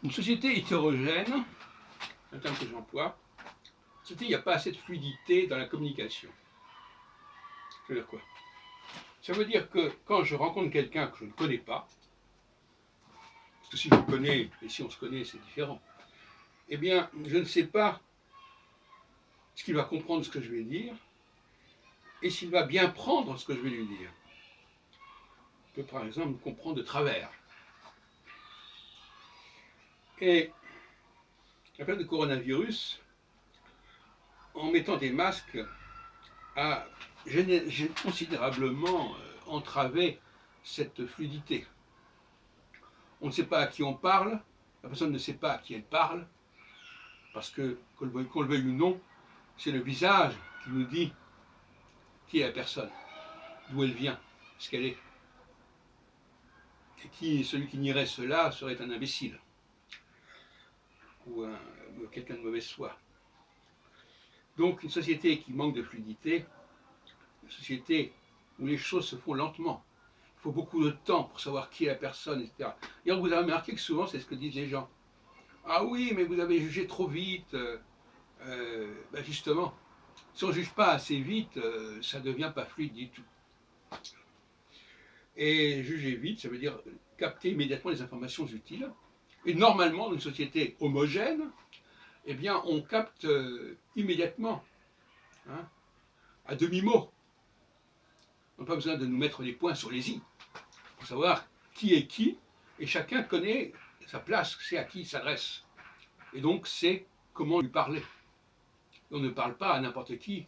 Une société hétérogène, un terme que j'emploie, il n'y a pas assez de fluidité dans la communication. Ça veut dire quoi? Ça veut dire que quand je rencontre quelqu'un que je ne connais pas, parce que si je le connais et si on se connaît, c'est différent, eh bien, je ne sais pas ce qu'il va comprendre ce que je vais dire et s'il va bien prendre ce que je vais lui dire. Il peut par exemple comprendre de travers. Et la période de coronavirus, en mettant des masques, a considérablement entravé cette fluidité. On ne sait pas à qui on parle, la personne ne sait pas à qui elle parle, parce que, qu'on le veuille ou non, c'est le visage qui nous dit qui est la personne, d'où elle vient, ce qu'elle est. Et celui qui nierait cela serait un imbécile, ou quelqu'un de mauvaise foi. Donc une société qui manque de fluidité, une société où les choses se font lentement, il faut beaucoup de temps pour savoir qui est la personne, etc. Et vous avez remarqué que souvent c'est ce que disent les gens. Ah oui, mais vous avez jugé trop vite. Ben justement, si on ne juge pas assez vite, ça ne devient pas fluide du tout. Et juger vite, ça veut dire capter immédiatement les informations utiles. Et normalement, dans une société homogène, eh bien, on capte immédiatement, hein, à demi-mot. On n'a pas besoin de nous mettre les points sur les i pour savoir qui est qui, et chacun connaît sa place, c'est à qui il s'adresse. Et donc, c'est comment lui parler. Et on ne parle pas à n'importe qui,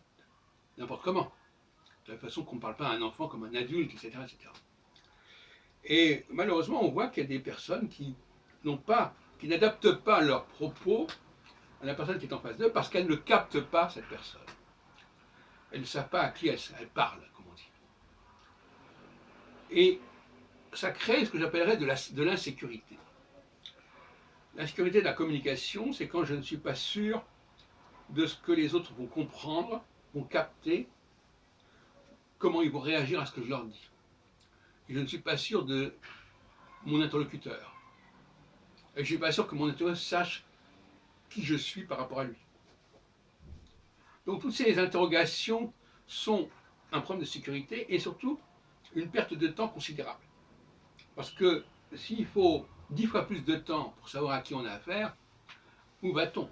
n'importe comment. De la façon qu'on ne parle pas à un enfant comme un adulte, etc. etc. Et malheureusement, on voit qu'il y a des personnes qui n'adaptent pas leurs propos à la personne qui est en face d'eux parce qu'elles ne captent pas cette personne. Elles ne savent pas à qui elles parlent, comme on dit. Et ça crée ce que j'appellerais de l'insécurité. L'insécurité de la communication, c'est quand je ne suis pas sûr de ce que les autres vont comprendre, vont capter, comment ils vont réagir à ce que je leur dis. Et je ne suis pas sûr de mon interlocuteur. Et je ne suis pas sûr que mon interlocuteur sache qui je suis par rapport à lui. Donc toutes ces interrogations sont un problème de sécurité et surtout une perte de temps considérable. Parce que s'il faut 10 fois plus de temps pour savoir à qui on a affaire, où va-t-on?